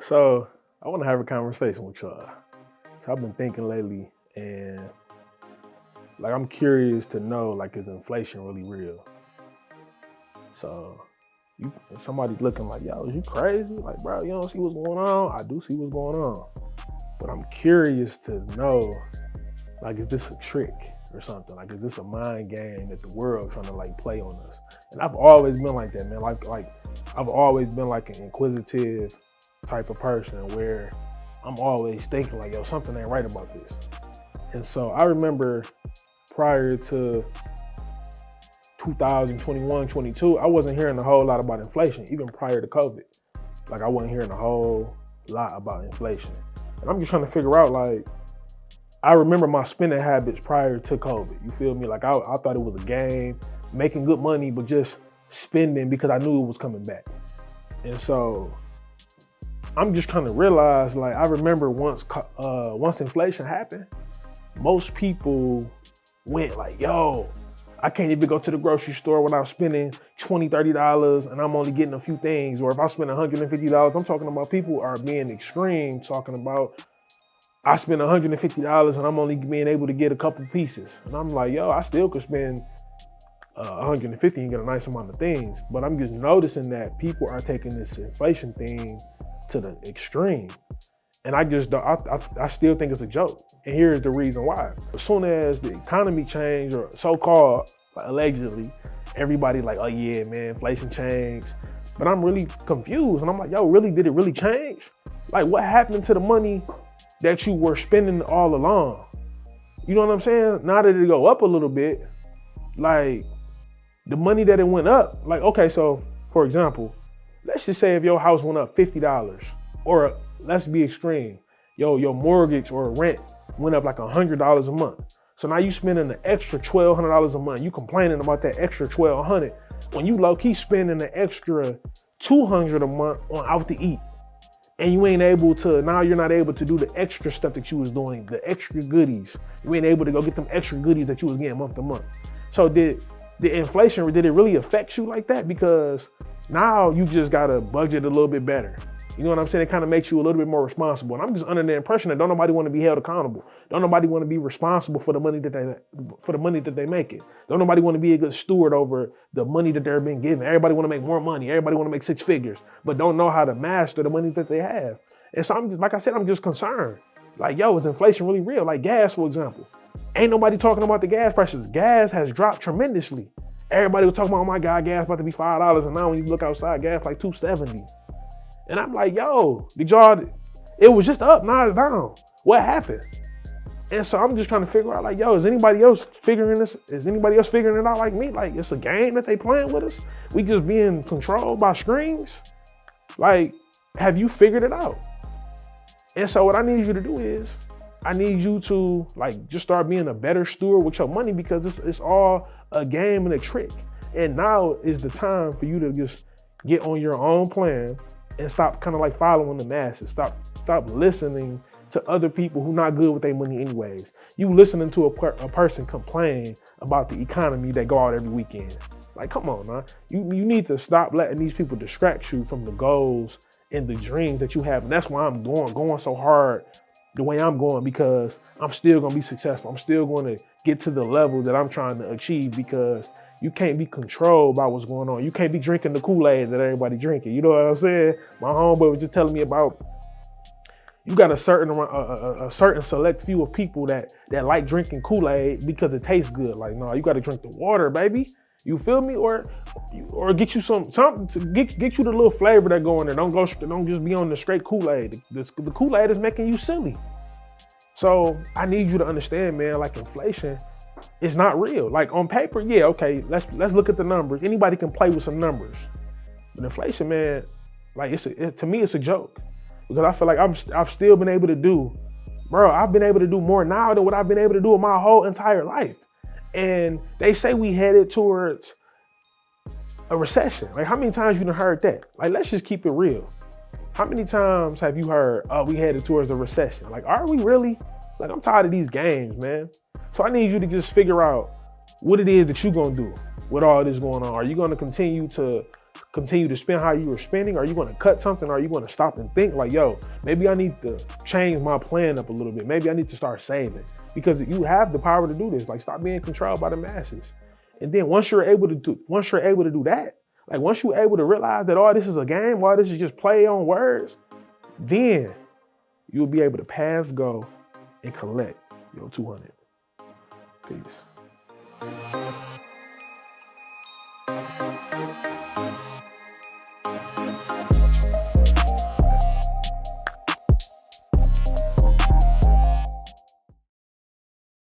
So I want to have a conversation with y'all. So I've been thinking lately, and like I'm curious to know, like, is inflation really real? So you somebody looking like, yo, is you crazy? Like, bro, you don't see what's going on? I do see what's going on, but I'm curious to know, like, is this a trick or something? Like, is this a mind game that the world trying to like play on us? And I've always been like that, man. Like I've always been like an inquisitive type of person where I'm always thinking like, yo, something ain't right about this. And so I remember prior to 2021, 22, I wasn't hearing a whole lot about inflation, even prior to COVID. Like I wasn't hearing a whole lot about inflation. And I'm just trying to figure out, like, I remember my spending habits prior to COVID. You feel me? Like I thought it was a game, making good money, but just spending because I knew it was coming back. And so I'm just trying to realize, like, I remember once inflation happened, most people went like, yo, I can't even go to the grocery store without spending $20, $30 and I'm only getting a few things. Or if I spend $150, I'm talking about people are being extreme, talking about I spend $150 and I'm only being able to get a couple pieces. And I'm like, yo, I still could spend 150 and get a nice amount of things. But I'm just noticing that people are taking this inflation thing to the extreme. And I just don't, I still think it's a joke. And here's the reason why. As soon as the economy changed, or so-called, like, allegedly, everybody like, oh yeah, man, inflation changed. But I'm really confused. And I'm like, yo, really, did it really change? Like, what happened to the money that you were spending all along? You know what I'm saying? Now that it go up a little bit, like, the money that it went up, like, okay, so for example, let's just say if your house went up $50, or let's be extreme, your mortgage or rent went up like $100 a month. So now you spending an extra $1,200 a month. You complaining about that extra $1,200 when you low-key spending an extra $200 a month on out to eat. And you ain't able to, now you're not able to do the extra stuff that you was doing, the extra goodies. You ain't able to go get them extra goodies that you was getting month to month. So did inflation, did it really affect you like that? Because now you just gotta budget a little bit better. You know what I'm saying? It kind of makes you a little bit more responsible. And I'm just under the impression that don't nobody want to be held accountable. Don't nobody want to be responsible for the money that they make it. Don't nobody want to be a good steward over the money that they're being given. Everybody want to make more money. Everybody want to make six figures, but don't know how to master the money that they have. And so I'm just, like I said, I'm just concerned. Like, yo, is inflation really real? Like gas, for example. Ain't nobody talking about the gas prices. Gas has dropped tremendously. Everybody was talking about, oh my God, gas about to be $5. And now when you look outside, gas like $2.70. And I'm like, yo, it was just up, now it's down. What happened? And so I'm just trying to figure out, like, yo, is anybody else figuring this? Is anybody else figuring it out like me? Like, it's a game that they playing with us? We just being controlled by screens? Like, have you figured it out? And so what I need you to do is, I need you to, like, just start being a better steward with your money, because it's all a game and a trick. And now is the time for you to just get on your own plan and stop kind of like following the masses. Stop listening to other people who not good with their money anyways. You listening to a person complain about the economy that go out every weekend. Like, come on, man. You need to stop letting these people distract you from the goals and the dreams that you have. And that's why I'm going so hard the way I'm going, because I'm still gonna be successful. I'm still gonna get to the level that I'm trying to achieve, because you can't be controlled by what's going on. You can't be drinking the Kool-Aid that everybody drinking. You know what I'm saying? My homeboy was just telling me about, you got a certain select few of people that like drinking Kool-Aid because it tastes good. Like, no, you got to drink the water, baby. You feel me? Or get you something to get you the little flavor that go in there. Don't just be on the straight Kool-Aid. The Kool-Aid is making you silly. So I need you to understand, man, like, inflation is not real. Like, on paper, yeah, okay, let's look at the numbers. Anybody can play with some numbers. But inflation, man, like, to me, it's a joke. Because I feel like I've still been able to do, bro, I've been able to do more now than what I've been able to do in my whole entire life. And they say we headed towards a recession. Like, how many times you done heard that? Like, let's just keep it real. How many times have you heard, oh, we headed towards a recession? Like, are we really? Like, I'm tired of these games, man. So I need you to just figure out what it is that you're gonna do with all this going on. Are you gonna continue to continue to spend how you were spending? Are you going to cut something? Or are you going to stop and think like, yo, maybe I need to change my plan up a little bit. Maybe I need to start saving, because you have the power to do this. Like, stop being controlled by the masses. And then once you're able to do that, like once you're able to realize that all this is a game, all this is just play on words, then you'll be able to pass go and collect your 200. Peace.